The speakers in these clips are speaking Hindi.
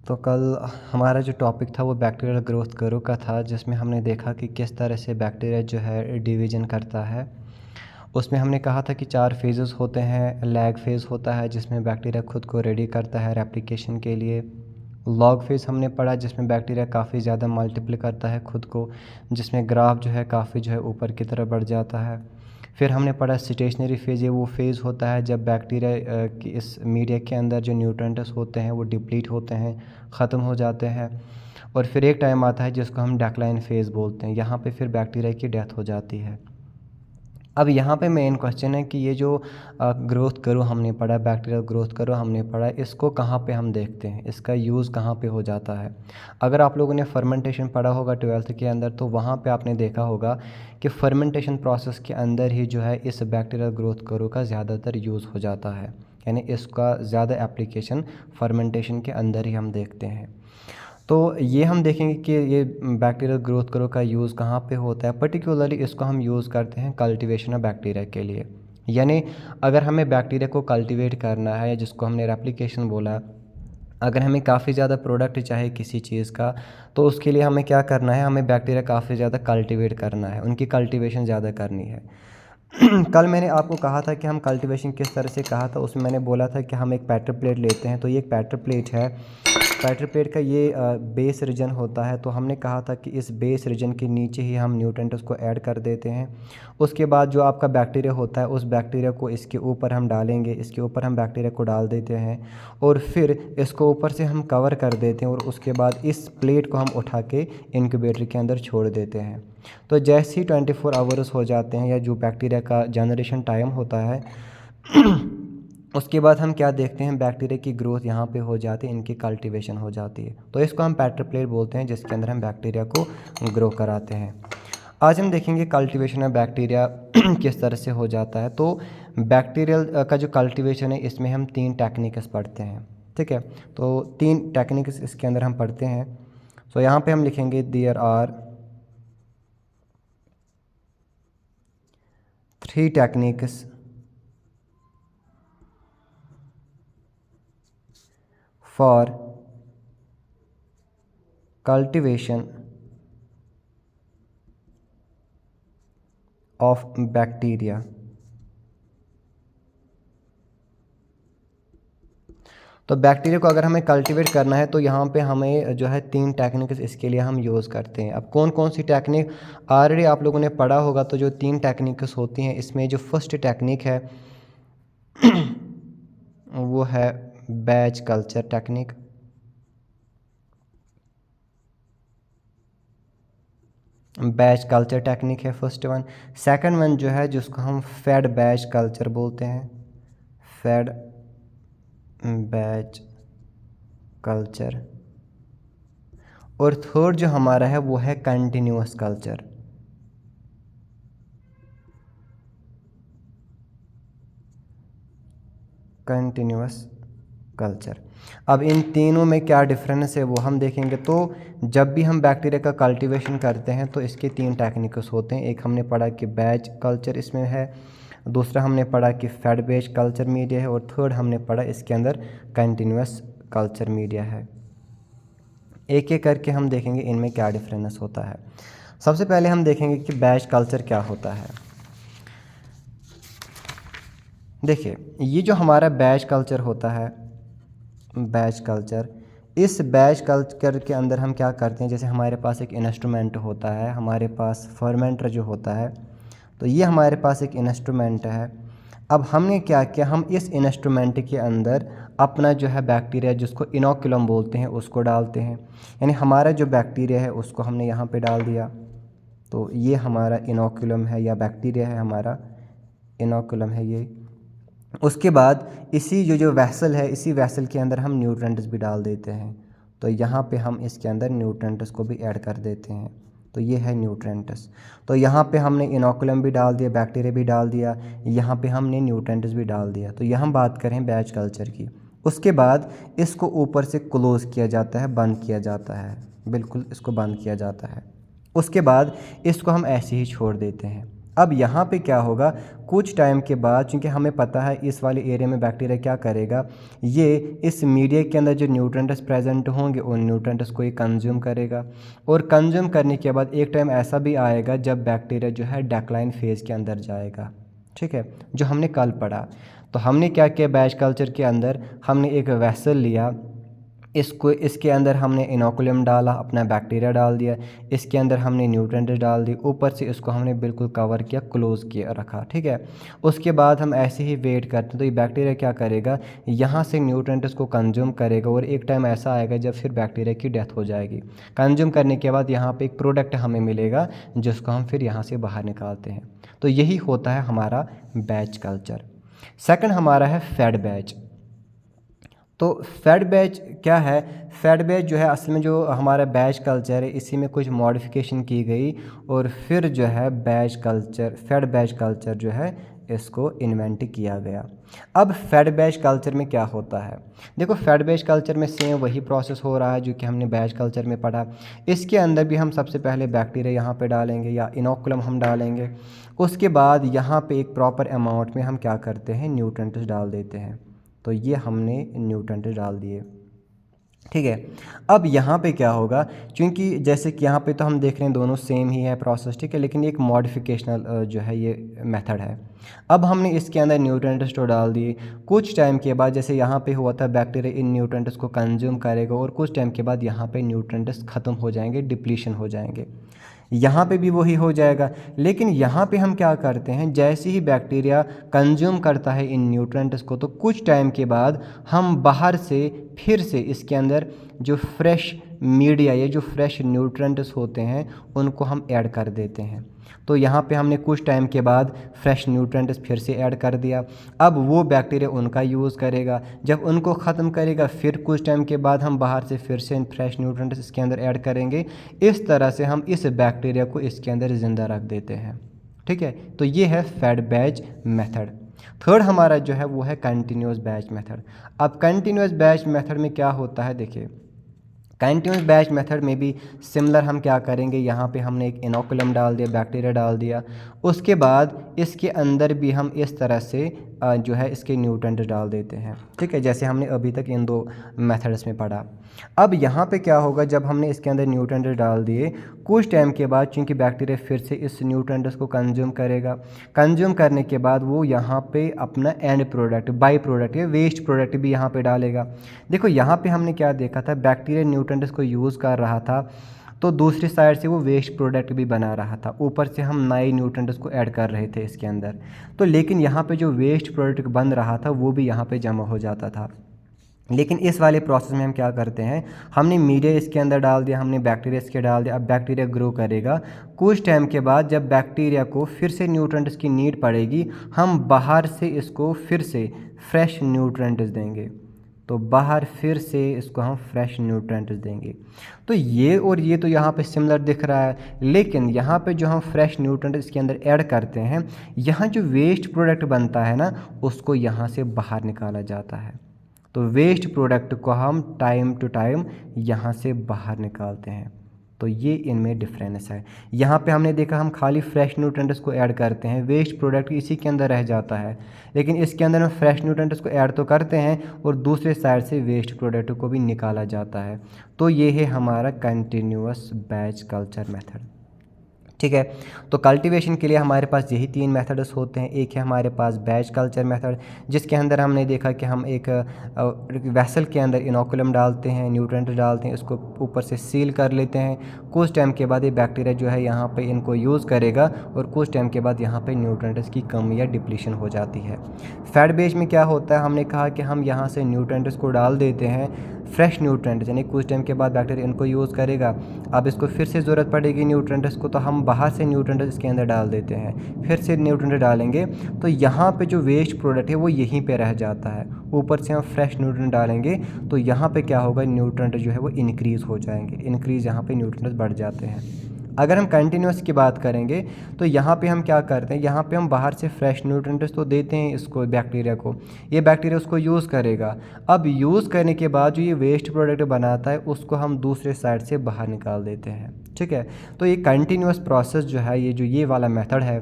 तो कल हमारा जो टॉपिक था वो बैक्टीरियल ग्रोथ कर्व का था, जिसमें हमने देखा कि किस तरह से बैक्टीरिया जो है डिवीज़न करता है। उसमें हमने कहा था कि 4 फेजेस होते हैं। लैग फेज़ होता है जिसमें बैक्टीरिया खुद को रेडी करता है रेप्लिकेशन के लिए। लॉग फेज़ हमने पढ़ा जिसमें बैक्टीरिया काफ़ी ज़्यादा मल्टीप्लाई करता है खुद को, जिसमें ग्राफ जो है काफ़ी जो है ऊपर की तरफ बढ़ जाता है। फिर हमने पढ़ा स्टेशनरी फेज़। ये वो फेज़ होता है जब बैक्टीरिया की इस मीडिया के अंदर जो न्यूट्रिएंट्स होते हैं वो डिप्लीट होते हैं, ख़त्म हो जाते हैं। और फिर एक टाइम आता है जिसको हम डिक्लाइन फेज़ बोलते हैं। यहाँ पे फिर बैक्टीरिया की डेथ हो जाती है। अब यहाँ पे मेन क्वेश्चन है कि ये जो ग्रोथ कर्व हमने पढ़ा, बैक्टीरियल ग्रोथ कर्व हमने पढ़ा, इसको कहाँ पे हम देखते हैं, इसका यूज़ कहाँ पे हो जाता है। अगर आप लोगों ने फर्मेंटेशन पढ़ा होगा 12th के अंदर, तो वहाँ पे आपने देखा होगा कि फर्मेंटेशन प्रोसेस के अंदर ही जो है इस बैक्टीरियल ग्रोथ कर्व का ज़्यादातर यूज़ हो जाता है। यानी इसका ज़्यादा एप्लीकेशन फर्मेंटेशन के अंदर ही हम देखते हैं। तो ये हम देखेंगे कि ये बैक्टीरियल ग्रोथ कर्व का यूज़ कहाँ पे होता है। पर्टिकुलरली इसको हम यूज़ करते हैं कल्टीवेशन ऑफ बैक्टीरिया के लिए। यानी अगर हमें बैक्टीरिया को कल्टीवेट करना है, या जिसको हमने रेप्लिकेशन बोला, अगर हमें काफ़ी ज़्यादा प्रोडक्ट चाहिए किसी चीज़ का, तो उसके लिए हमें क्या करना है, हमें बैक्टीरिया काफ़ी ज़्यादा कल्टीवेट करना है, उनकी कल्टीवेशन ज़्यादा करनी है। कल मैंने आपको कहा था कि हम कल्टीवेशन किस तरह से कहा था। उसमें मैंने बोला था कि हम एक पैटर प्लेट लेते हैं। तो ये एक पैटर प्लेट है। पैटर प्लेट का ये बेस रीजन होता है। तो हमने कहा था कि इस बेस रीजन के नीचे ही हम न्यूट्रिएंट्स को ऐड कर देते हैं। उसके बाद जो आपका बैक्टीरिया होता है, उस बैक्टीरिया को इसके ऊपर हम डालेंगे, इसके ऊपर हम बैक्टीरिया को डाल देते हैं और फिर इसको ऊपर से हम कवर कर देते हैं, और उसके बाद इस प्लेट को हम उठा के इनक्यूबेटर के अंदर छोड़ देते हैं। तो जैसे ही 24 आवर्स हो जाते हैं, या जो बैक्टीरिया का जनरेशन टाइम होता है, उसके बाद हम क्या देखते हैं, बैक्टीरिया की ग्रोथ यहाँ पे हो जाती है, इनकी कल्टीवेशन हो जाती है। तो इसको हम पैटर प्लेट बोलते हैं, जिसके अंदर हम बैक्टीरिया को ग्रो कराते हैं। आज हम देखेंगे कल्टीवेशन ऑफ बैक्टीरिया किस तरह से हो जाता है। तो बैक्टीरियल का जो कल्टीवेशन है, इसमें हम 3 टेक्निक्स पढ़ते हैं। ठीक है, तो 3 टेक्निक्स इसके अंदर हम पढ़ते हैं। तो यहाँ पे हम लिखेंगे there are 3 techniques for cultivation of bacteria। तो बैक्टीरिया को अगर हमें कल्टीवेट करना है, तो यहाँ पे हमें जो है 3 टेक्निक्स इसके लिए हम यूज़ करते हैं। अब कौन कौन सी टेक्निक ऑलरेडी आप लोगों ने पढ़ा होगा। तो जो 3 टेक्निक्स होती हैं, इसमें जो फर्स्ट टेक्निक है वो है batch culture technique. Batch culture technique है फर्स्ट वन। सेकंड वन जो है, जिसको हम फेड बैच कल्चर बोलते हैं, फेड बैच कल्चर। और थर्ड जो हमारा है वो है कंटिन्यूअस कल्चर। Continuous culture. अब इन तीनों में क्या डिफरेंस है वो हम देखेंगे। तो जब भी हम बैक्टीरिया का कल्टीवेशन करते हैं, तो इसके 3 टेक्निक्स होते हैं। एक हमने पढ़ा कि बैच कल्चर इसमें है, दूसरा हमने पढ़ा कि फेड बैच कल्चर मीडिया है, और थर्ड हमने पढ़ा इसके अंदर कंटिन्यूअस कल्चर मीडिया है। एक एक करके हम देखेंगे इनमें क्या डिफरेंस होता है। सबसे पहले हम देखेंगे कि बैच कल्चर क्या होता है। देखिए, ये जो हमारा बैच कल्चर होता है, बैच कल्चर, इस बैच कल्चर के अंदर हम क्या करते हैं, जैसे हमारे पास एक इंस्ट्रूमेंट होता है, हमारे पास फर्मेंटर जो होता है, तो ये हमारे पास एक इंस्ट्रूमेंट है। अब हमने क्या किया, हम इस इंस्ट्रूमेंट के अंदर अपना जो है बैक्टीरिया, जिसको इनोकुलम बोलते हैं, उसको डालते हैं। यानी हमारा जो बैक्टीरिया है उसको हमने यहाँ पे डाल दिया। तो ये हमारा इनोकुलम है, या बैक्टीरिया है, हमारा इनोकुलम है ये। उसके बाद इसी जो वेसल है, इसी वेसल के अंदर हम न्यूट्रिएंट्स भी डाल देते हैं। तो यहाँ पे हम इसके अंदर न्यूट्रिएंट्स को भी ऐड कर देते हैं। तो ये है न्यूट्रिएंट्स। तो यहाँ पे हमने इनोकुलम भी डाल दिया, बैक्टीरिया भी डाल दिया, यहाँ पे हमने न्यूट्रिएंट्स भी डाल दिया। तो यहाँ बात करें बैच कल्चर की। उसके बाद इसको ऊपर से क्लोज़ किया जाता है, बंद किया जाता है, बिल्कुल इसको बंद किया जाता है। उसके बाद इसको हम ऐसे ही छोड़ देते हैं। अब यहाँ पे क्या होगा, कुछ टाइम के बाद, चूँकि हमें पता है इस वाले एरिया में बैक्टीरिया क्या करेगा, ये इस मीडिया के अंदर जो न्यूट्रेंट्स प्रेजेंट होंगे उन न्यूट्रेंट्स को ये कंज्यूम करेगा। और कंज्यूम करने के बाद एक टाइम ऐसा भी आएगा जब बैक्टीरिया जो है डेक्लाइन फेज़ के अंदर जाएगा। ठीक है, जो हमने कल पढ़ा। तो हमने क्या किया, बैच कल्चर के अंदर हमने एक वेसल लिया, इसके अंदर हमने इनोकुलम डाला, अपना बैक्टीरिया डाल दिया, इसके अंदर हमने न्यूट्रेंट डाल दी, ऊपर से इसको हमने बिल्कुल कवर किया, क्लोज़ किया रखा। ठीक है, उसके बाद हम ऐसे ही वेट करते हैं। तो ये बैक्टीरिया क्या करेगा, यहाँ से न्यूट्रेंट्स को कंज्यूम करेगा और एक टाइम ऐसा आएगा जब फिर बैक्टीरिया की डेथ हो जाएगी। कंज्यूम करने के बाद यहाँ पे एक प्रोडक्ट हमें मिलेगा जिसको हम फिर यहाँ से बाहर निकालते हैं। तो यही होता है हमारा बैच कल्चर। सेकंड हमारा है फेड बैच। तो फेड बैच क्या है, फेड बैच जो है असल में जो हमारा बैच कल्चर है इसी में कुछ मॉडिफिकेशन की गई और फिर जो है batch culture, fed batch culture जो है इसको इन्वेंट किया गया। अब फेड बैच कल्चर में क्या होता है, देखो फेड बैच कल्चर में सेम वही प्रोसेस हो रहा है जो कि हमने बैच कल्चर में पढ़ा। इसके अंदर भी हम सबसे पहले बैक्टीरिया यहाँ पे डालेंगे या इनोकुलम हम डालेंगे, उसके बाद यहाँ पे एक प्रॉपर अमाउंट में हम क्या करते हैं, न्यूट्रेंट्स डाल देते हैं। तो ये हमने न्यूट्रेंट डाल दिए। ठीक है, अब यहाँ पे क्या होगा, क्योंकि जैसे कि यहाँ पे तो हम देख रहे हैं दोनों सेम ही है प्रोसेस, ठीक है, लेकिन एक मॉडिफिकेशनल जो है ये मेथड है। अब हमने इसके अंदर न्यूट्रेंट्स तो डाल दिए, कुछ टाइम के बाद जैसे यहाँ पे हुआ था बैक्टीरिया इन न्यूट्रेंट्स को कंज्यूम करेगा और कुछ टाइम के बाद यहाँ पे न्यूट्रेंट्स ख़त्म हो जाएंगे, डिप्लीशन हो जाएंगे। यहाँ पे भी वही हो जाएगा, लेकिन यहाँ पे हम क्या करते हैं, जैसे ही बैक्टीरिया कंज्यूम करता है इन न्यूट्रेंट्स को तो कुछ टाइम के बाद हम बाहर से फिर से इसके अंदर जो फ्रेश मीडिया या जो फ्रेश न्यूट्रेंट्स होते हैं उनको हम ऐड कर देते हैं। तो यहाँ पे हमने कुछ टाइम के बाद फ्रेश न्यूट्रेंट्स फिर से ऐड कर दिया। अब वो बैक्टीरिया उनका यूज़ करेगा, जब उनको ख़त्म करेगा फिर कुछ टाइम के बाद हम बाहर से फिर से फ्रेश न्यूट्रेंट्स इसके अंदर ऐड करेंगे। इस तरह से हम इस बैक्टीरिया को इसके अंदर ज़िंदा रख देते हैं। ठीक है, तो ये है फेड बैच मेथड। थर्ड हमारा जो है वो है कंटिन्यूस बैच मेथड। अब कंटिन्यूस बैच मेथड में क्या होता है, देखिए कंटिन्यूस बैच मेथड में भी सिमिलर हम क्या करेंगे, यहाँ पे हमने एक इनोकुलम डाल दिया, बैक्टीरिया डाल दिया, उसके बाद इसके अंदर भी हम इस तरह से जो है इसके न्यूट्रेंट डाल देते हैं। ठीक है, जैसे हमने अभी तक इन दो मेथड्स में पढ़ा। अब यहाँ पे क्या होगा, जब हमने इसके अंदर न्यूट्रेंट डाल दिए कुछ टाइम के बाद चूँकि बैक्टीरिया फिर से इस न्यूट्रेंट्स को कंज्यूम करेगा, कंज्यूम करने के बाद वो यहाँ पे अपना एंड प्रोडक्ट, बाई प्रोडक्ट या वेस्ट प्रोडक्ट भी यहाँ पे डालेगा। देखो यहाँ पे हमने क्या देखा था, बैक्टीरिया न्यूट्रेंट्स को यूज़ कर रहा था तो दूसरी साइड से वो वेस्ट प्रोडक्ट भी बना रहा था, ऊपर से हम नए न्यूट्रेंट्स को ऐड कर रहे थे इसके अंदर। तो लेकिन यहाँ पे जो वेस्ट प्रोडक्ट बन रहा था वो भी यहाँ पे जमा हो जाता था। लेकिन इस वाले प्रोसेस में हम क्या करते हैं, हमने मीडिया इसके अंदर डाल दिया, हमने बैक्टीरिया इसके डाल दिया, अब बैक्टीरिया ग्रो करेगा। कुछ टाइम के बाद जब बैक्टीरिया को फिर से न्यूट्रेंट्स की नीड पड़ेगी हम बाहर से इसको फिर से फ्रेश न्यूट्रेंट्स देंगे। तो बाहर फिर से इसको हम फ्रेश न्यूट्रेंट्स देंगे। तो ये और ये तो यहाँ पे सिमिलर दिख रहा है, लेकिन यहाँ पे जो हम फ्रेश न्यूट्रेंट इसके अंदर ऐड करते हैं, यहाँ जो वेस्ट प्रोडक्ट बनता है ना उसको यहाँ से बाहर निकाला जाता है। तो वेस्ट प्रोडक्ट को हम टाइम टू टाइम यहाँ से बाहर निकालते हैं। तो ये इनमें डिफरेंस है। यहाँ पे हमने देखा हम खाली फ्रेश न्यूट्रेंट्स को ऐड करते हैं, वेस्ट प्रोडक्ट इसी के अंदर रह जाता है, लेकिन इसके अंदर हम फ्रेश न्यूट्रेंट्स को ऐड तो करते हैं और दूसरे साइड से वेस्ट प्रोडक्ट को भी निकाला जाता है। तो ये है हमारा कंटिन्यूअस बैच कल्चर मेथड। ठीक है, तो कल्टीवेशन के लिए हमारे पास यही तीन मेथड्स होते हैं। एक है हमारे पास बैच कल्चर मेथड, जिसके अंदर हमने देखा कि हम एक वेसल के अंदर इनोकुलम डालते हैं, न्यूट्रेंट डालते हैं, इसको ऊपर से सील कर लेते हैं। कुछ टाइम के बाद ये बैक्टीरिया जो है यहाँ पे इनको यूज़ करेगा और कुछ टाइम के बाद यहाँ पे न्यूट्रेंट्स की कमी या डिप्लीशन हो जाती है। फेड बैच में क्या होता है, हमने कहा कि हम यहाँ से न्यूट्रेंट्स को डाल देते हैं, फ्रेश न्यूट्रेंट्स, यानी कुछ टाइम के बाद बैक्टीरिया इनको यूज़ करेगा। अब इसको फिर से ज़रूरत पड़ेगी न्यूट्रेंट्स को, तो हम बाहर से न्यूट्रेंट्स इसके अंदर डाल देते हैं, फिर से न्यूट्रेंट डालेंगे तो यहाँ पे जो वेस्ट प्रोडक्ट है वो यहीं पे रह जाता है। ऊपर से हम फ्रेश न्यूट्रेंट डालेंगे तो यहाँ पे क्या होगा, न्यूट्रेंट जो है वो इंक्रीज़ हो जाएंगे, इंक्रीज़ यहाँ पे न्यूट्रेंट्स बढ़ जाते हैं। अगर हम कंटिन्यूस की बात करेंगे तो यहाँ पे हम क्या करते हैं, यहाँ पे हम बाहर से फ्रेश न्यूट्रेंट्स तो देते हैं इसको, बैक्टीरिया को, ये बैक्टीरिया उसको यूज़ करेगा। अब यूज़ करने के बाद जो ये वेस्ट प्रोडक्ट बनाता है उसको हम दूसरे साइड से बाहर निकाल देते हैं। ठीक है, तो ये कंटिन्यूस प्रोसेस जो है, ये जो ये वाला मेथड है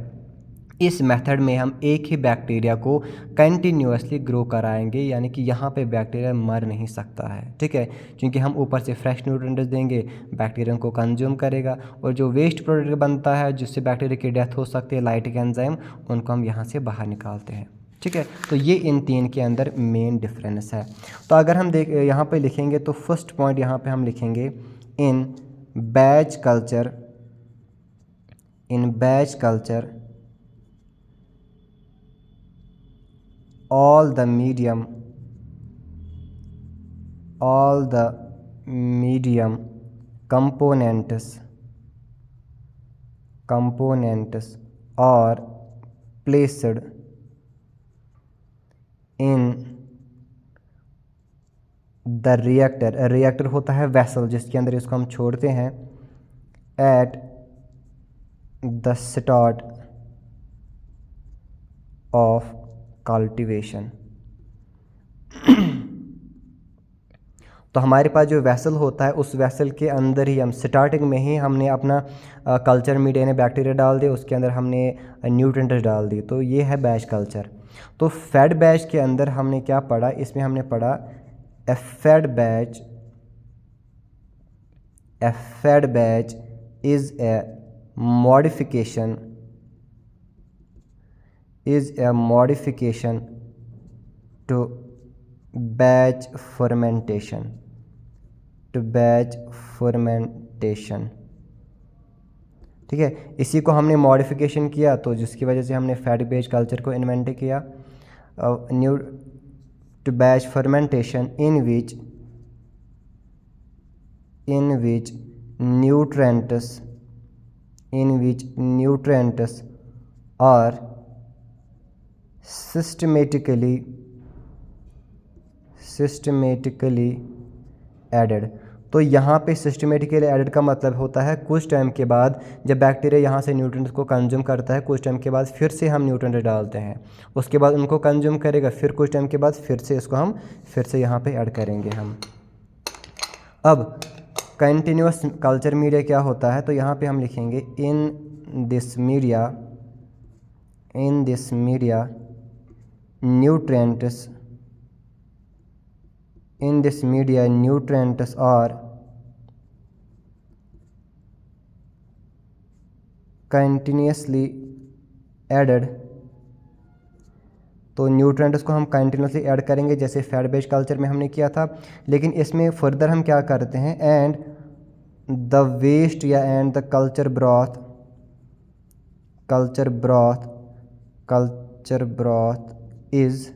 इस मेथड में हम एक ही बैक्टीरिया को कंटिन्यूअसली ग्रो कराएंगे, यानी कि यहाँ पे बैक्टीरिया मर नहीं सकता है, ठीक है, क्योंकि हम ऊपर से फ्रेश न्यूट्रिएंट्स देंगे, बैक्टीरिया को कंज्यूम करेगा और जो वेस्ट प्रोडक्ट बनता है जिससे बैक्टीरिया की डेथ हो सकती है, लाइटिक एंजाइम, उनको हम यहाँ से बाहर निकालते हैं, ठीक है। तो ये इन तीन के अंदर मेन डिफरेंस है। तो अगर हम यहाँ पे लिखेंगे तो फर्स्ट पॉइंट यहाँ पे हम लिखेंगे in batch culture, all the medium components are placed in the reactor होता है वेसल जिसके अंदर इसको हम छोड़ते हैं, at the start of cultivation. तो हमारे पास जो वेसल होता है उस वेसल के अंदर ही हम स्टार्टिंग में ही हमने अपना कल्चर मीडिया ने बैक्टीरिया डाल दिए, उसके अंदर हमने न्यूट्रिएंट्स डाल दिए, तो ये है बैच कल्चर। तो फेड बैच के अंदर हमने क्या पढ़ा, इसमें हमने पढ़ा a fed batch is a modification to batch fermentation, ठीक है। इसी को हमने मॉडिफिकेशन किया तो जिसकी वजह से हमने फैट बेच कल्चर को इन्वेंट किया, new to batch fermentation in which nutrients are systematically added. तो यहाँ पे सिस्टमेटिकली एडेड का मतलब होता है कुछ टाइम के बाद जब बैक्टीरिया यहाँ से न्यूट्रिएंट्स को कंज्यूम करता है, कुछ टाइम के बाद फिर से हम न्यूट्रिएंट्स डालते हैं, उसके बाद उनको कंज्यूम करेगा, फिर कुछ टाइम के बाद फिर से इसको हम फिर से यहाँ पे ऐड करेंगे हम। अब कंटिन्यूअस कल्चर मीडिया क्या होता है, तो यहाँ पे हम लिखेंगे in this media nutrients are continuously added। तो न्यूट्रिएंट्स को हम कंटिन्यूसली ऐड करेंगे जैसे फैट बेच कल्चर में हमने किया था, लेकिन इसमें फर्दर हम क्या करते हैं, एंड द वेस्ट या and the culture broth is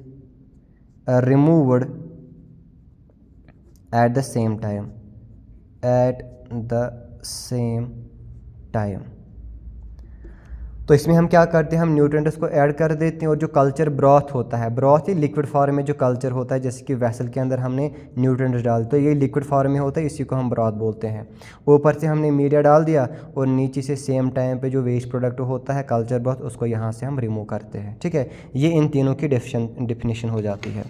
removed at the same time। तो इसमें हम क्या करते हैं, हम न्यूट्रिएंट्स को ऐड कर देते हैं और जो कल्चर ब्रॉथ होता है, ब्रॉथ ही लिक्विड फॉर्म में जो कल्चर होता है, जैसे कि वेसल के अंदर हमने न्यूट्रिएंट्स डाल, तो ये लिक्विड फॉर्म में होता है, इसी को हम ब्रॉथ बोलते हैं। ऊपर से हमने मीडिया डाल दिया और नीचे से सेम टाइम पे जो वेस्ट प्रोडक्ट होता है कल्चर ब्रॉथ, उसको यहाँ से हम रिमूव करते हैं, ठीक है। ये इन तीनों की डिफिनीशन हो जाती है।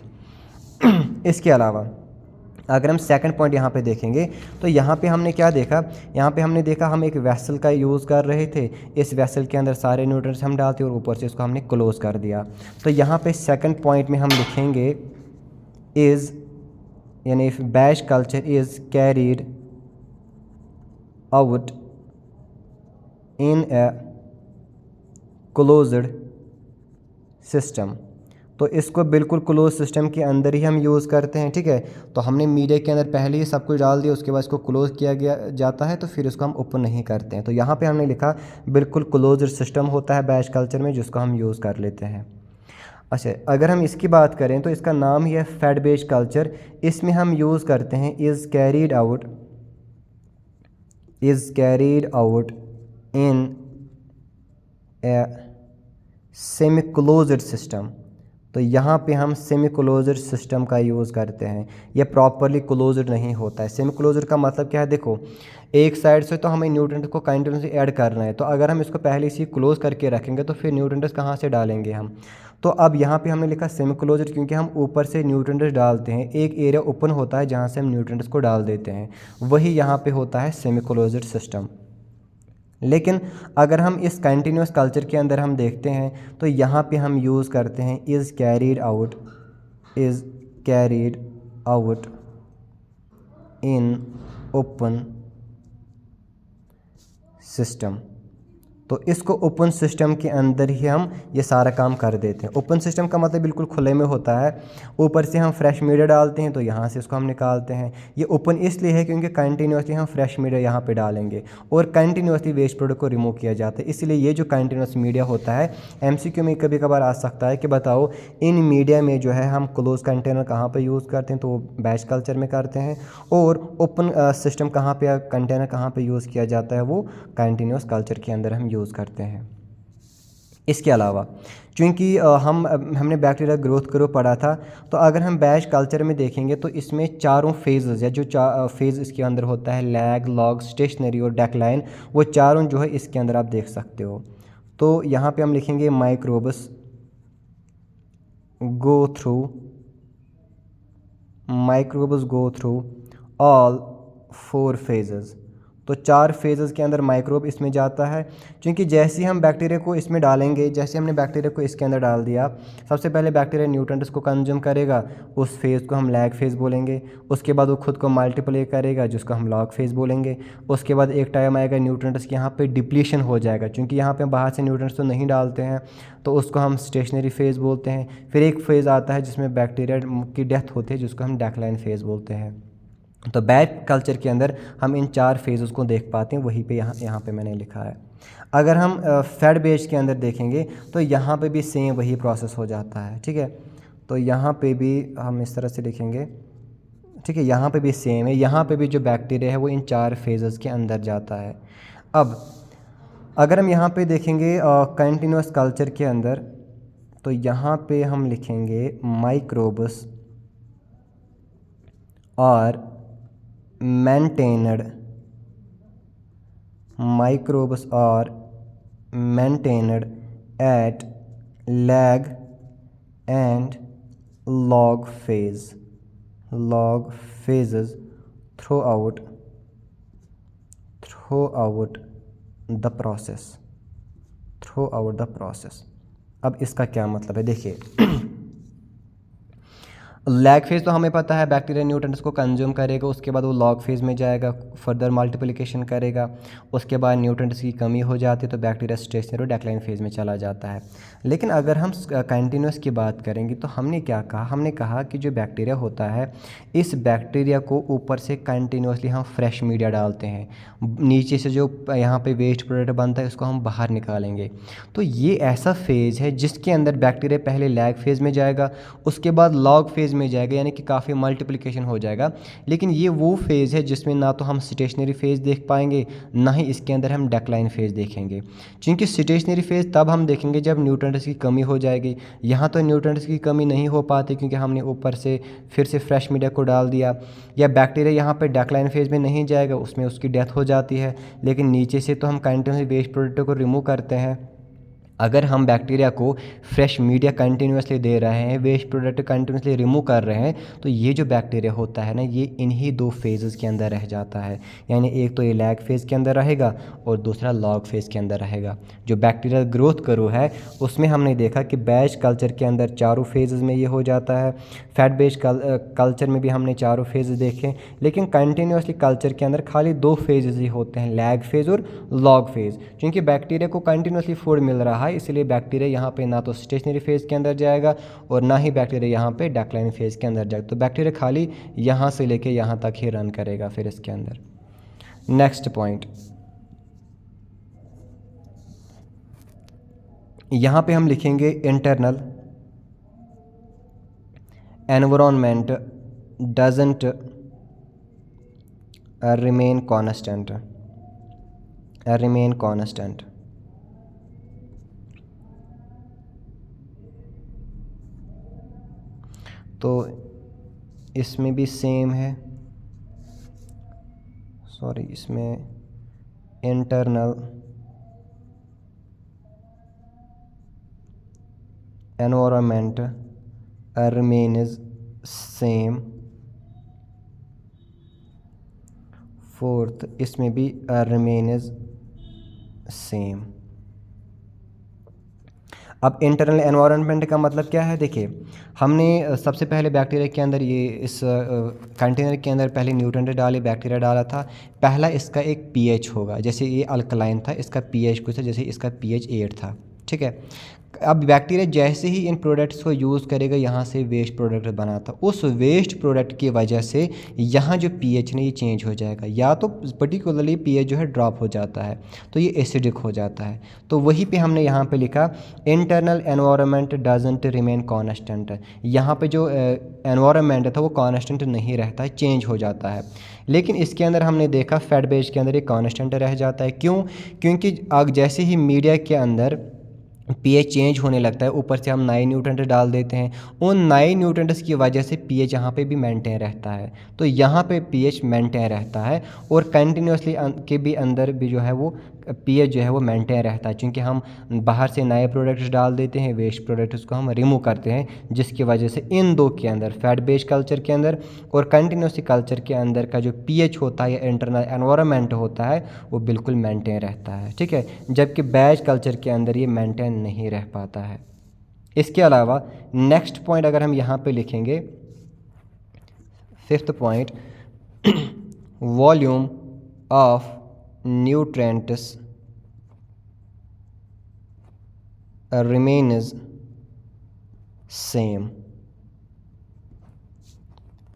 इसके अलावा अगर हम सेकंड पॉइंट यहाँ पे देखेंगे तो यहाँ पे हमने क्या देखा, यहाँ पे हमने देखा हम एक वेसल का यूज़ कर रहे थे, इस वेसल के अंदर सारे न्यूट्रिएंट्स हम डालते और ऊपर से इसको हमने क्लोज़ कर दिया। तो यहाँ पे सेकंड पॉइंट में हम लिखेंगे इज़, यानी if batch culture is carried out in a closed system. तो इसको बिल्कुल क्लोज सिस्टम के अंदर ही हम यूज़ करते हैं, ठीक है। तो हमने मीडिया के अंदर पहले ही सब कुछ डाल दिया, उसके बाद इसको क्लोज़ किया गया जाता है, तो फिर इसको हम ओपन नहीं करते हैं। तो यहाँ पे हमने लिखा बिल्कुल क्लोज सिस्टम होता है बैच कल्चर में, जिसको हम यूज़ कर लेते हैं। अच्छा, अगर हम इसकी बात करें तो इसका नाम ही है फैट बेच कल्चर। इसमें हम यूज़ करते हैं is carried out in a semi closed system. तो यहाँ पे हम सेमी क्लोज्ड सिस्टम का यूज़ करते हैं, ये प्रॉपरली क्लोज्ड नहीं होता है। सेमी क्लोज्ड का मतलब क्या है, देखो एक साइड से तो हमें न्यूट्रिएंट्स को कंटिन्यूसली ऐड करना है, तो अगर हम इसको पहले से क्लोज करके रखेंगे तो फिर न्यूट्रिएंट्स कहाँ से डालेंगे हम। तो अब यहाँ पे हमने लिखा सेमी क्लोज्ड, क्योंकि हम ऊपर से न्यूट्रिएंट्स डालते हैं, एक एरिया ओपन होता है जहाँ से हम न्यूट्रिएंट्स को डाल देते हैं, वही यहाँ पे होता है सेमी क्लोज्ड सिस्टम। लेकिन अगर हम इस कंटिन्यूस कल्चर के अंदर हम देखते हैं तो यहाँ पे हम यूज़ करते हैं is carried out in open system. तो इसको ओपन सिस्टम के अंदर ही हम ये सारा काम कर देते हैं। ओपन सिस्टम का मतलब बिल्कुल खुले में होता है, ऊपर से हम फ्रेश मीडिया डालते हैं तो यहाँ से इसको हम निकालते हैं। ये ओपन इसलिए है क्योंकि कंटिन्यूसली हम फ्रेश मीडिया यहाँ पे डालेंगे और कंटिन्यूसली वेस्ट प्रोडक्ट को रिमूव किया जाता है। इसलिए ये जो कंटिन्यूस मीडिया होता है, MCQ में कभी कभार आ सकता है कि बताओ इन मीडिया में जो है हम क्लोज कंटेनर कहाँ पर यूज़ करते हैं, तो वो बैच कल्चर में करते हैं। और ओपन सिस्टम कहाँ पर, कंटेनर कहाँ पर यूज़ किया जाता है, वो कंटिन्यूस कल्चर के अंदर हम यूज़ करते हैं। इसके अलावा चूँकि हमने बैक्टीरिया ग्रोथ करो पढ़ा था, तो अगर हम बैच कल्चर में देखेंगे तो इसमें चारों फेजेस या जो फेज़ इसके अंदर होता है, लैग, लॉग, स्टेशनरी और डेक्लाइन, वो चारों जो है इसके अंदर आप देख सकते हो। तो यहाँ पे हम लिखेंगे microbes go through all 4 phases. तो 4 फेजेस के अंदर माइक्रोब इसमें जाता है। क्योंकि जैसे ही हम बैक्टीरिया को इसमें डालेंगे, जैसे हमने बैक्टीरिया को इसके अंदर डाल दिया, सबसे पहले बैक्टीरिया न्यूट्रिएंट्स को कंज्यूम करेगा, उस फेज़ को हम लैग फेज़ बोलेंगे। उसके बाद वो खुद को मल्टीप्लाई करेगा, जिसको हम लॉग फेज़ बोलेंगे। उसके बाद एक टाइम आएगा न्यूट्रिएंट्स की यहाँ पे डिप्लीशन हो जाएगा, क्योंकि यहाँ पे हम बाहर से न्यूट्रिएंट्स तो नहीं डालते हैं, तो उसको हम स्टेशनरी फेज़ बोलते हैं। फिर एक फेज़ आता है जिसमें बैक्टीरिया की डेथ होती है, जिसको हम डेक्लाइन फेज़ बोलते हैं। तो बैच कल्चर के अंदर हम इन 4 फेज़ को देख पाते हैं, वहीं पे यहाँ पे मैंने लिखा है। अगर हम फेड बैच के अंदर देखेंगे तो यहाँ पे भी सेम वही प्रोसेस हो जाता है, ठीक है। तो यहाँ पे भी हम इस तरह से लिखेंगे, ठीक है। यहाँ पे भी सेम है, यहाँ पे भी जो बैक्टीरिया है वो इन 4 फेजेस के अंदर जाता है। अब अगर हम यहाँ पे देखेंगे कंटिन्यूस कल्चर के अंदर, तो यहाँ पे हम लिखेंगे माइक्रोब्स और maintained at lag and log phases throughout the process। अब इसका क्या मतलब है, देखिए लैग फेज़ तो हमें पता है बैक्टीरिया न्यूट्रिएंट्स को कंज्यूम करेगा, उसके बाद वो लॉग फेज़ में जाएगा, फर्दर मल्टीप्लिकेशन करेगा। उसके बाद न्यूट्रिएंट्स की कमी हो जाती है तो बैक्टीरिया स्टेशनरी और डेक्लाइन फेज़ में चला जाता है। लेकिन अगर हम कंटिन्यूस की बात करेंगे तो हमने क्या कहा, हमने कहा कि जो बैक्टीरिया होता है, इस बैक्टीरिया को ऊपर से कंटिन्यूसली हम फ्रेश मीडिया डालते हैं, नीचे से जो यहाँ पे वेस्ट प्रोडक्ट बनता है उसको हम बाहर निकालेंगे। तो ये ऐसा फेज़ है जिसके अंदर बैक्टीरिया पहले लैग फेज़ में जाएगा, उसके बाद लॉग फेज़ में जाएगा, यानी कि काफ़ी मल्टीप्लिकेशन हो जाएगा। लेकिन ये वो फेज़ है जिसमें ना तो हम स्टेशनरी फेज़ देख पाएंगे, ना ही इसके अंदर हम डेक्लाइन फेज़ देखेंगे। क्योंकि स्टेशनरी फेज़ तब हम देखेंगे जब न्यूट्रिएंट्स की कमी हो जाएगी। यहाँ तो न्यूट्रिएंट्स की कमी नहीं हो पाती क्योंकि हमने ऊपर से फिर से फ्रेश मीडिया को डाल दिया। या बैक्टीरिया यहाँ पर डेक्लाइन फेज़ में नहीं जाएगा, उसमें उसकी डेथ हो जाती है। लेकिन नीचे से तो हम कंटिन्यूसली वेस्ट प्रोडक्ट को रिमूव करते हैं। अगर हम बैक्टीरिया को फ्रेश मीडिया कंटिन्यूसली दे रहे हैं, वेस्ट प्रोडक्ट कंटिन्यूसली रिमूव कर रहे हैं, तो ये जो बैक्टीरिया होता है ना, ये इन्हीं 2 फेजेस के अंदर रह जाता है। यानी एक तो ये लैग फेज़ के अंदर रहेगा और दूसरा लॉग फेज़ के अंदर रहेगा। जो बैक्टीरियल ग्रोथ करो है उसमें हमने देखा कि बैच कल्चर के अंदर चारों फेजेस में ये हो जाता है। फैट बेच कल्चर में भी हमने चारों फेज देखे, लेकिन कंटिन्यूसली कल्चर के अंदर खाली 2 फेजेस ही होते हैं, लैग फेज़ और लॉग फेज़। क्योंकि बैक्टीरिया को कंटिन्यूसली फूड मिल रहा है, इसलिए बैक्टीरिया यहाँ पे ना तो स्टेशनरी फेज़ के अंदर जाएगा और ना ही बैक्टीरिया यहाँ पे डेक्लाइन फेज़ के अंदर जाएगा। तो बैक्टीरिया खाली यहाँ से लेके यहाँ तक ही रन करेगा फिर इसके अंदर। नेक्स्ट पॉइंट, यहाँ पे हम लिखेंगे internal environment doesn't remain constant। तो इसमें भी सेम है, सॉरी इसमें internal environment remains same. Fourth इसमें भी remains सेम। अब इंटरनल एनवायरनमेंट का मतलब क्या है, देखिए हमने सबसे पहले बैक्टीरिया के अंदर ये इस कंटेनर के अंदर पहले न्यूट्रिएंट डाले, बैक्टीरिया डाला था। पहला इसका एक पीएच होगा, जैसे ये अल्कलाइन था, इसका पीएच कुछ था, जैसे इसका पीएच 8 था, ठीक है। अब बैक्टीरिया जैसे ही इन प्रोडक्ट्स को यूज़ करेगा, यहाँ से वेस्ट प्रोडक्ट बना था, उस वेस्ट प्रोडक्ट की वजह से यहाँ जो पीएच ने ये चेंज हो जाएगा, या तो पर्टिकुलरली पीएच जो है ड्रॉप हो जाता है, तो ये एसिडिक हो जाता है। तो वहीं पे हमने यहाँ पे लिखा internal environment doesn't remain constant. यहाँ पे जो एनवायरनमेंट था वो कॉन्स्टेंट नहीं रहता है, चेंज हो जाता है। लेकिन इसके अंदर हमने देखा फैट बेस के अंदर ये कॉन्स्टेंट रह जाता है। क्यों? क्योंकि आग जैसे ही मीडिया के अंदर पीएच चेंज होने लगता है, ऊपर से हम नए न्यूट्रेंट डाल देते हैं, उन नए न्यूट्रेंट्स की वजह से पीएच यहाँ पे भी मेंटेन रहता है। तो यहाँ पे पीएच मेंटेन रहता है और कंटिन्यूसली के भी अंदर भी जो है वो पीएच जो है वो मेंटेन रहता है, क्योंकि हम बाहर से नए प्रोडक्ट्स डाल देते हैं, वेस्ट प्रोडक्ट्स को हम रिमूव करते हैं, जिसकी वजह से इन दो के अंदर फैट बेस्ड कल्चर के अंदर और कंटिन्यूसली कल्चर के अंदर का जो पीएच होता है या इंटरनल एनवायरनमेंट होता है वो बिल्कुल मेंटेन रहता है, ठीक है। जबकि बैच कल्चर के अंदर ये मेंटेन नहीं रह पाता है। इसके अलावा नेक्स्ट पॉइंट अगर हम यहाँ पे लिखेंगे, fifth point, volume of nutrients remains same।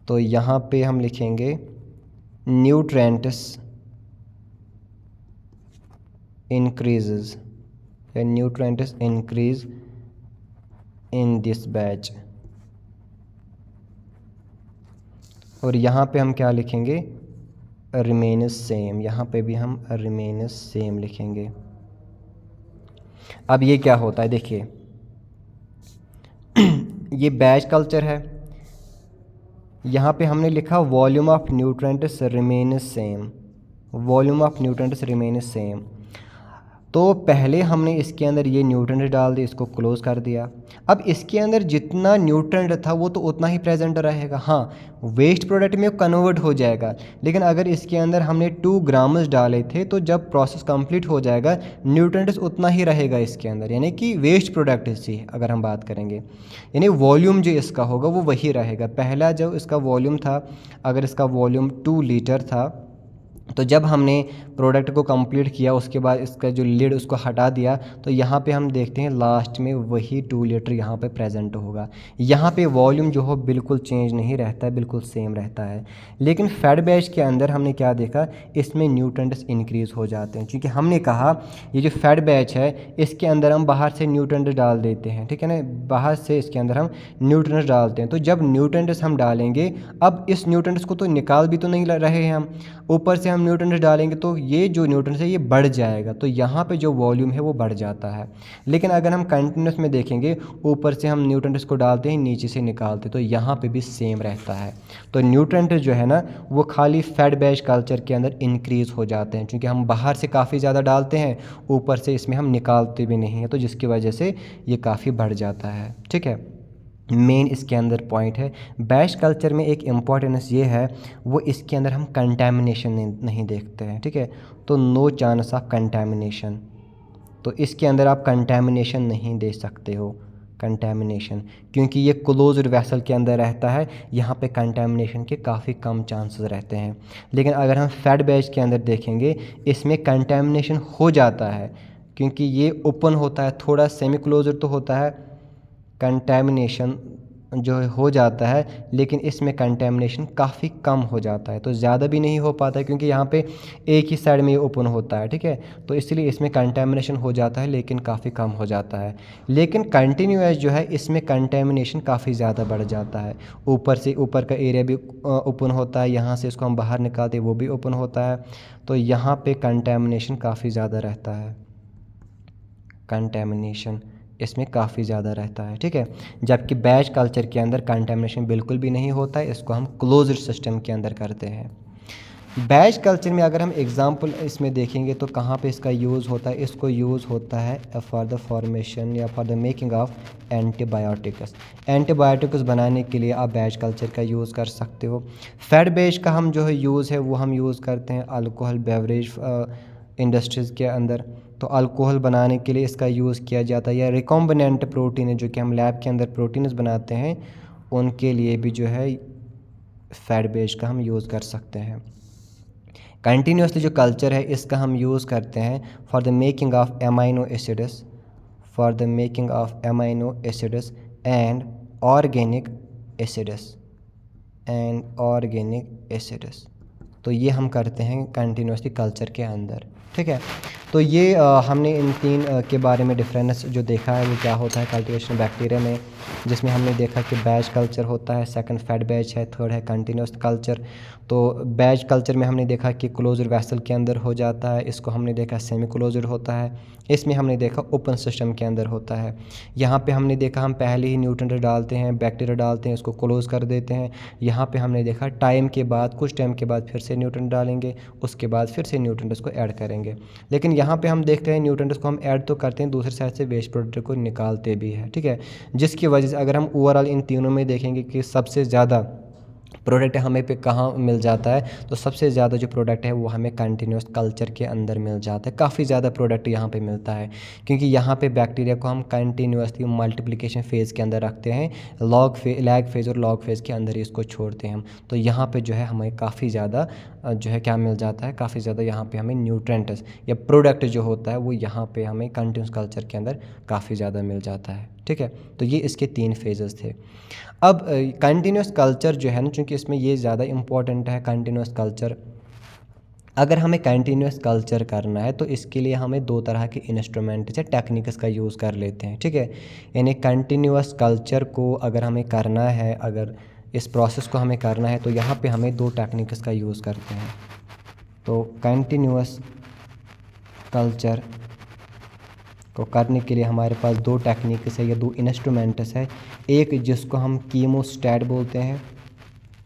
तो यहाँ पे हम लिखेंगे nutrients increases या nutrients increase in this batch। और यहाँ पे हम क्या लिखेंगे, रिमेन्स सेम। यहाँ पे भी हम रिमेन्स सेम लिखेंगे। अब ये क्या होता है, देखिए ये बैच कल्चर है, यहाँ पे हमने लिखा volume of nutrients remains same, volume of nutrients remains same. तो पहले हमने इसके अंदर ये न्यूट्रेंट डाल दिए, इसको क्लोज कर दिया। अब इसके अंदर जितना न्यूट्रेंट था वो तो उतना ही प्रेजेंट रहेगा, हाँ वेस्ट प्रोडक्ट में कन्वर्ट हो जाएगा। लेकिन अगर इसके अंदर हमने 2 ग्राम्स डाले थे तो जब प्रोसेस कंप्लीट हो जाएगा न्यूट्रेंट्स उतना ही रहेगा इसके अंदर, यानी कि वेस्ट प्रोडक्ट से अगर हम बात करेंगे, यानी वॉल्यूम जो इसका होगा वो वही रहेगा। पहला जो इसका वॉल्यूम था, अगर इसका वॉल्यूम 2 लीटर था, तो जब हमने प्रोडक्ट को कंप्लीट किया उसके बाद इसका जो लिड उसको हटा दिया, तो यहाँ पे हम देखते हैं लास्ट में वही 2 लीटर यहाँ पे प्रेजेंट होगा। यहाँ पे वॉल्यूम जो हो बिल्कुल चेंज नहीं रहता है, बिल्कुल सेम रहता है। लेकिन फैट बैच के अंदर हमने क्या देखा, इसमें न्यूट्रेंट्स इंक्रीज़ हो जाते हैं, क्योंकि हमने कहा ये जो फैट बैच है इसके अंदर हम बाहर से न्यूट्रेंट्स डाल देते हैं, ठीक है ना, बाहर से इसके अंदर हम न्यूट्रेंट्स डालते हैं। तो जब न्यूट्रेंट्स हम डालेंगे, अब इस न्यूट्रेंट्स को तो निकाल भी तो नहीं रहे हैं हम, ऊपर से हम न्यूट्रेंट्स डालेंगे तो ये जो न्यूट्रेंट्स है ये बढ़ जाएगा, तो यहाँ पे जो वॉल्यूम है वो बढ़ जाता है। लेकिन अगर हम कंटिन्यूस में देखेंगे, ऊपर से हम न्यूट्रेंट्स को डालते हैं, नीचे से निकालते हैं, तो यहाँ पे भी सेम रहता है। तो न्यूट्रेंट जो है ना वो खाली फैट बैच कल्चर के अंदर इंक्रीज़ हो जाते हैं, क्योंकि हम बाहर से काफ़ी ज़्यादा डालते हैं, ऊपर से इसमें हम निकालते भी नहीं हैं, तो जिसकी वजह से ये काफ़ी बढ़ जाता है, ठीक है। मेन इसके अंदर पॉइंट है बैच कल्चर में एक इम्पॉर्टेंस ये है, वो इसके अंदर हम कंटेमिनेशन नहीं देखते हैं, ठीक है। तो नो चांस ऑफ कंटेमिनेशन, तो इसके अंदर आप कंटेमिनेशन नहीं दे सकते हो, कंटेमिनेशन, क्योंकि ये क्लोज्ड वेसल के अंदर रहता है, यहाँ पे कंटेमिनेशन के काफ़ी कम चांसेस रहते हैं। लेकिन अगर हम फैट बैच के अंदर देखेंगे, इसमें कंटेमिनेशन हो जाता है, क्योंकि ये ओपन होता है, थोड़ा सेमी क्लोज्ड तो होता है, कंटेमिनेशन जो हो जाता है, लेकिन इसमें कंटेमिनेशन काफ़ी कम हो जाता है, तो ज़्यादा भी नहीं हो पाता है, क्योंकि यहाँ पे एक ही साइड में ये ओपन होता है, ठीक है। तो इसलिए इसमें कंटेमिनेशन हो जाता है, लेकिन काफ़ी कम हो जाता है। लेकिन कंटिन्यूअस जो है इसमें कंटेमिनेशन काफ़ी ज़्यादा बढ़ जाता है, ऊपर से ऊपर का एरिया भी ओपन होता है, यहाँ से इसको हम बाहर निकालते हैं वो भी ओपन होता है, तो यहाँ पे कंटेमिनेशन काफ़ी ज़्यादा रहता है, कंटेमिनेशन इसमें काफ़ी ज़्यादा रहता है, ठीक है। जबकि बैच कल्चर के अंदर कंटेमिनेशन बिल्कुल भी नहीं होता है, इसको हम क्लोज्ड सिस्टम के अंदर करते हैं। बैच कल्चर में अगर हम एग्जांपल इसमें देखेंगे तो कहाँ पे इसका यूज़ होता है, इसको यूज़ होता है फॉर द फॉर्मेशन या for the making of antibiotics. Antibiotics बनाने के लिए आप बैच कल्चर का यूज़ कर सकते हो। फैट बैच का हम जो है यूज़ है वो हम यूज़ करते हैं अल्कोहल बेवरेज इंडस्ट्रीज़ के अंदर। तो अल्कोहल बनाने के लिए इसका यूज़ किया जाता है, या रिकॉम्बिनेंट प्रोटीन है जो कि हम लैब के अंदर प्रोटीन्स बनाते हैं, उनके लिए भी जो है फैट बेस का हम यूज़ कर सकते हैं। कंटिन्यूसली जो कल्चर है इसका हम यूज़ करते हैं for the making of amino acids, for the making of amino acids and organic acids तो ये हम करते हैं कंटिन्यूसली कल्चर के अंदर, ठीक है। तो ये हमने इन तीन के बारे में डिफरेंस जो देखा है वो क्या होता है कल्टीवेशन बैक्टीरिया में, जिसमें हमने देखा कि बैच कल्चर होता है, सेकंड फैट बैच है, थर्ड है कंटिन्यूस कल्चर। तो बैच कल्चर में हमने देखा कि क्लोजर वेसल के अंदर हो जाता है, इसको हमने देखा सेमी क्लोजर होता है, इसमें हमने देखा ओपन सिस्टम के अंदर होता है। यहाँ पे हमने देखा हम पहले ही न्यूट्रिएंट डालते हैं, बैक्टीरिया डालते हैं, उसको क्लोज़ कर देते हैं। यहाँ पे हमने देखा टाइम के बाद, कुछ टाइम के बाद फिर से न्यूट्रिएंट डालेंगे, उसके बाद फिर से न्यूट्रिएंट्स को ऐड करेंगे। लेकिन यहाँ पे हम देखते हैं न्यूट्रिएंट्स को हम ऐड तो करते हैं, दूसरी साइड से वेस्ट प्रोडक्ट को निकालते भी हैं, ठीक है। जिसकी वजह से अगर हम ओवरऑल इन तीनों में देखेंगे कि सबसे ज़्यादा प्रोडक्ट हमें पे कहाँ मिल जाता है, तो सबसे ज़्यादा जो प्रोडक्ट है वो हमें कंटिन्यूस कल्चर के अंदर मिल जाता है। काफ़ी ज़्यादा प्रोडक्ट यहाँ पे मिलता है, क्योंकि यहाँ पे बैक्टीरिया को हम कंटिन्यूसली मल्टीप्लिकेशन फ़ेज़ के अंदर रखते हैं, लैग फेज़ और लॉग फेज़ के अंदर ही इसको छोड़ते हैं हम। तो यहाँ पे जो है हमें काफ़ी ज़्यादा जो है क्या मिल जाता है, काफ़ी ज़्यादा यहाँ पे हमें न्यूट्रेंट्स या प्रोडक्ट जो होता है वो यहाँ पे हमें कंटिन्यूस कल्चर के अंदर काफ़ी ज़्यादा मिल जाता है, ठीक है। तो ये इसके 3 फेजेस थे। अब कंटिन्यूस कल्चर जो है ना, चूँकि इसमें ये ज़्यादा इम्पोर्टेंट है कंटिन्यूस कल्चर। अगर हमें कंटिन्यूस कल्चर करना है तो इसके लिए हमें 2 तरह के इंस्ट्रूमेंट्स या टेक्निक्स का यूज़ कर लेते हैं, ठीक है। यानी कंटिन्यूस कल्चर को अगर हमें करना है, अगर इस प्रोसेस को हमें करना है, तो यहाँ पे हमें 2 टेक्निक्स का यूज़ करते हैं। तो कंटिन्यूस कल्चर को करने के लिए हमारे पास 2 टेक्निक्स है या 2 इंस्ट्रूमेंट्स है। एक जिसको हम कीमोस्टैट बोलते हैं,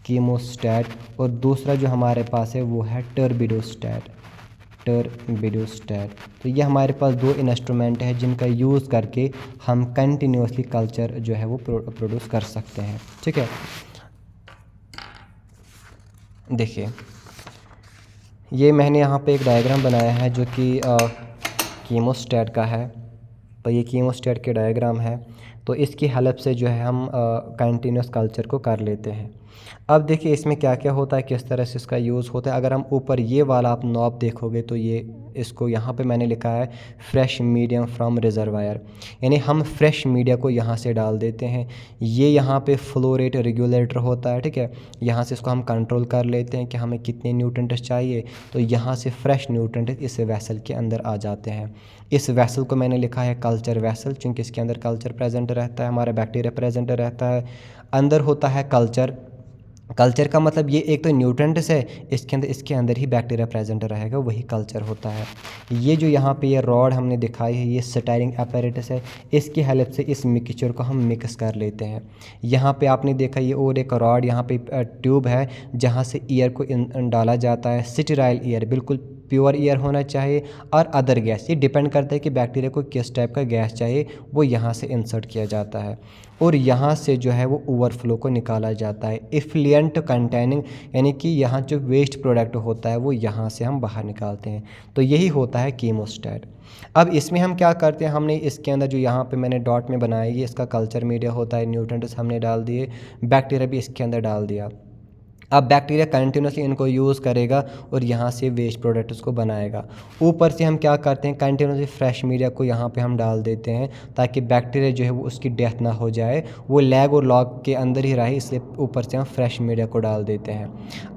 कीमोस्टैट, और दूसरा जो हमारे पास है वो है टर्बिडोस्टैट। तो ये हमारे पास 2 इंस्ट्रूमेंट है जिनका यूज़ करके हम कंटिन्यूसली कल्चर जो है वो प्रोड्यूस कर सकते हैं, ठीक है। देखिए ये मैंने यहाँ पे एक डायग्राम बनाया है जो कि कीमोस्टैट का है। तो ये कीमोस्टैट के डायग्राम है, तो इसकी हेल्प से जो है हम कंटिन्यूस कल्चर को कर लेते हैं। अब देखिए इसमें क्या क्या होता है, किस तरह से इसका यूज़ होता है। अगर हम ऊपर ये वाला आप नॉब देखोगे तो ये इसको यहाँ पे मैंने लिखा है फ्रेश मीडियम फ्रॉम रिजर्वायर, यानी हम फ्रेश मीडिया को यहाँ से डाल देते हैं। ये यहाँ पे फ्लो रेट रेगुलेटर होता है, ठीक है। यहाँ से इसको हम कंट्रोल कर लेते हैं कि हमें कितने न्यूट्रिएंट्स चाहिए, तो यहाँ से फ्रेश न्यूट्रिएंट्स इस वेसल के अंदर आ जाते हैं। इस वेसल को मैंने लिखा है कल्चर वेसल, चूँकि इसके अंदर कल्चर प्रेजेंट रहता है, हमारा बैक्टीरिया प्रेजेंट रहता है, अंदर होता है कल्चर। कल्चर का मतलब ये एक तो न्यूट्रिएंट्स है, इसके अंदर ही बैक्टीरिया प्रेजेंट रहेगा, वही कल्चर होता है। ये जो यहाँ पे ये रॉड हमने दिखाई है, ये स्टायरिंग apparatus है, इसकी हेल्प से इस मिक्सचर को हम मिक्स कर लेते हैं। यहाँ पे आपने देखा ये और एक रॉड, यहाँ पे ट्यूब है जहाँ से ईयर को डाला जाता है। स्टेराइल ईयर, बिल्कुल प्योर ईयर होना चाहिए, और अदर गैस, ये डिपेंड करता है कि बैक्टीरिया को किस टाइप का गैस चाहिए, वो यहाँ से इंसर्ट किया जाता है और यहाँ से जो है वो ओवरफ्लो को निकाला जाता है। इफ्लुएंट कंटेनिंग, यानी कि यहाँ जो वेस्ट प्रोडक्ट होता है वो यहाँ से हम बाहर निकालते हैं। तो यही होता है कीमोस्टैट। अब इसमें हम क्या करते हैं, हमने इसके अंदर जो यहाँ पे मैंने डॉट में बनाया, ये इसका कल्चर मीडिया होता है, न्यूट्रिएंट्स हमने डाल दिए, बैक्टीरिया भी इसके अंदर डाल दिया। अब बैक्टीरिया कंटिन्यूसली इनको यूज़ करेगा और यहाँ से वेस्ट प्रोडक्ट्स को बनाएगा। ऊपर से हम क्या करते हैं, कंटिन्यूसली फ्रेश मीडिया को यहाँ पे हम डाल देते हैं ताकि बैक्टीरिया जो है वो उसकी डेथ ना हो जाए, वो लैग और लॉग के अंदर ही रहे, इसलिए ऊपर से हम फ्रेश मीडिया को डाल देते हैं।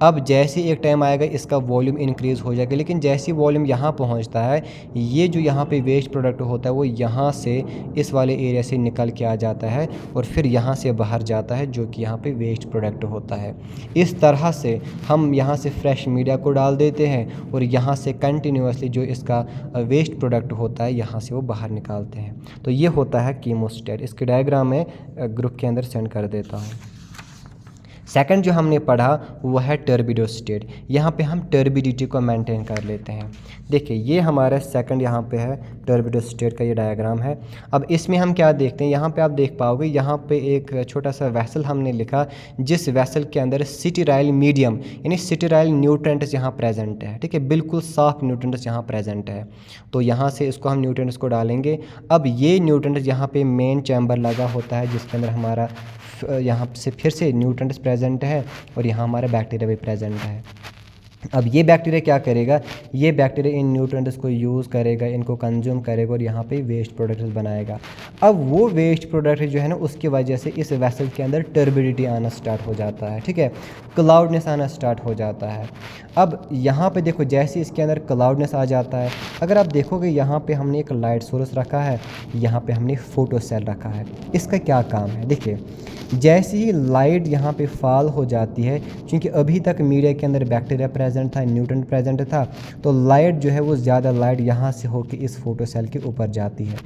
अब जैसे एक टाइम आएगा इसका वॉल्यूम इंक्रीज़ हो जाएगा, लेकिन जैसी वॉल्यूम यहाँ पहुँचता है, ये जो यहाँ पर वेस्ट प्रोडक्ट होता है वो यहाँ से इस वाले एरिया से निकल के आ जाता है और फिर यहाँ से बाहर जाता है, जो कि यहाँ पर वेस्ट प्रोडक्ट होता है। इस तरह से हम यहाँ से फ्रेश मीडिया को डाल देते हैं और यहाँ से कंटिन्यूसली जो इसका वेस्ट प्रोडक्ट होता है यहाँ से वो बाहर निकालते हैं। तो ये होता है कीमोस्टैट। इसके डायग्राम में ग्रुप के अंदर सेंड कर देता हूँ। सेकंड जो हमने पढ़ा वो है टर्बिडो स्टेट। यहाँ पे हम टर्बिडिटी को मेंटेन कर लेते हैं। देखिए ये हमारा सेकंड यहाँ पे है टर्बिडो स्टेट का ये डायग्राम है। अब इसमें हम क्या देखते हैं, यहाँ पे आप देख पाओगे यहाँ पे एक छोटा सा वेसल हमने लिखा, जिस वेसल के अंदर सिटिराइल मीडियम यानी सिटिराइल न्यूट्रेंट्स यहाँ प्रेजेंट है। ठीक है, बिल्कुल साफ न्यूट्रेंट्स यहाँ प्रेजेंट है। तो यहाँ से इसको हम न्यूट्रेंट्स को डालेंगे। अब ये न्यूट्रेंट्स यहाँ पे मेन चैम्बर लगा होता है, जिसके अंदर हमारा यहाँ से फिर से न्यूट्रेंट्स प्रेजेंट है और यहाँ हमारा बैक्टीरिया भी प्रेजेंट है। अब ये बैक्टीरिया क्या करेगा, ये बैक्टीरिया इन न्यूट्रेंट्स को यूज़ करेगा, इनको कंज्यूम करेगा और यहाँ पे वेस्ट प्रोडक्ट्स बनाएगा। अब वो वेस्ट प्रोडक्ट जो है ना, उसकी वजह से इस वेसल के अंदर टर्बिडिटी आना स्टार्ट हो जाता है। ठीक है, क्लाउडनेस आना स्टार्ट हो जाता है। अब यहाँ पे देखो जैसे इसके अंदर क्लाउडनेस आ जाता है, अगर आप देखोगे यहाँ पे हमने एक लाइट सोर्स रखा है, यहाँ पे हमने फोटो सेल रखा है। इसका क्या काम है, देखिए जैसे ही लाइट यहाँ पे फॉल हो जाती है, क्योंकि अभी तक मीडिया के अंदर बैक्टीरिया प्रेजेंट था, न्यूट्रेंट प्रेजेंट था, तो लाइट जो है वो ज़्यादा लाइट यहाँ से होकर इस फोटो सेल के ऊपर जाती है।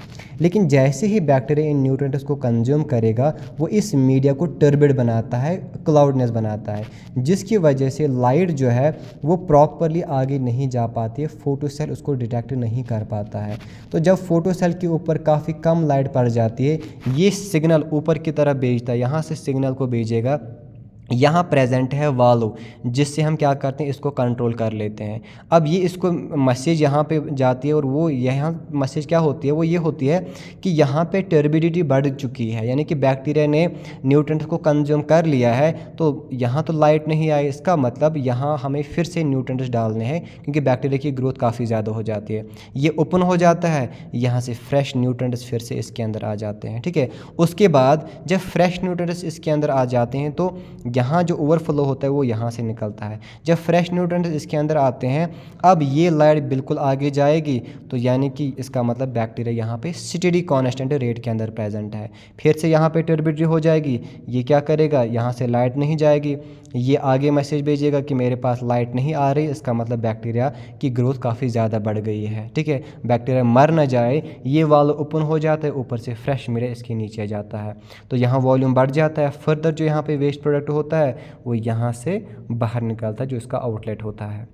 लेकिन जैसे ही बैक्टीरिया इन न्यूट्रेंट्स को कंज्यूम करेगा, वो इस मीडिया को टर्बिड बनाता है, क्लाउडनेस बनाता है, जिसकी वजह से लाइट जो है वो प्रॉपरली आगे नहीं जा पाती है, फोटो सेल उसको डिटेक्ट नहीं कर पाता है। तो जब फोटो सेल के ऊपर काफ़ी कम लाइट पड़ जाती है, ये सिग्नल ऊपर की तरफ भेजता है, यहाँ से सिग्नल को भेजेगा, यहाँ प्रेजेंट है वाल्व, जिससे हम क्या करते हैं, इसको कंट्रोल कर लेते हैं। अब ये इसको मैसेज यहाँ पे जाती है और वो यहाँ मैसेज क्या होती है, वो ये होती है कि यहाँ पे टर्बिडिटी बढ़ चुकी है, यानी कि बैक्टीरिया ने न्यूट्रेंट्स को कंज्यूम कर लिया है, तो यहाँ तो लाइट नहीं आई, इसका मतलब यहाँ हमें फिर से न्यूट्रेंट्स डालने हैं, क्योंकि बैक्टीरिया की ग्रोथ काफ़ी ज़्यादा हो जाती है। ये ओपन हो जाता है, यहाँ से फ्रेश न्यूट्रेंट्स फिर से इसके अंदर आ जाते हैं। ठीक है, उसके बाद जब फ्रेश न्यूट्रेंट्स इसके अंदर आ जाते हैं, तो यहाँ जो ओवरफ्लो होता है वो यहाँ से निकलता है। जब फ्रेश न्यूट्रेंट्स इसके अंदर आते हैं, अब ये लाइट बिल्कुल आगे जाएगी, तो यानी कि इसका मतलब बैक्टीरिया यहाँ पे स्टेडी कांस्टेंट रेट के अंदर प्रेजेंट है। फिर से यहाँ पे टर्बिडिटी हो जाएगी, ये क्या करेगा, यहाँ से लाइट नहीं जाएगी, ये आगे मैसेज भेजेगा कि मेरे पास लाइट नहीं आ रही, इसका मतलब बैक्टीरिया की ग्रोथ काफ़ी ज़्यादा बढ़ गई है। ठीक है, बैक्टीरिया मर ना जाए, ये वाल्व ओपन हो जाता है, ऊपर से फ्रेश मीडिया इसके नीचे जाता है, तो यहाँ वॉल्यूम बढ़ जाता है। फर्दर जो यहाँ पे वेस्ट प्रोडक्ट होता है वो यहाँ से बाहर निकलता है, जो इसका आउटलेट होता है।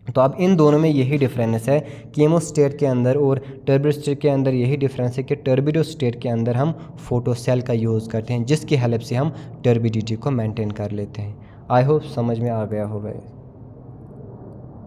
तो अब इन दोनों में यही डिफरेंस है, कीमोस्टेट के अंदर और टर्बिडो स्टेट के अंदर यही डिफरेंस है कि टर्बिडो स्टेट के अंदर हम फोटो सेल का यूज़ करते हैं, जिसकी हेल्प से हम टर्बिडिटी को मेंटेन कर लेते हैं। आई होप समझ में आ गया होगा।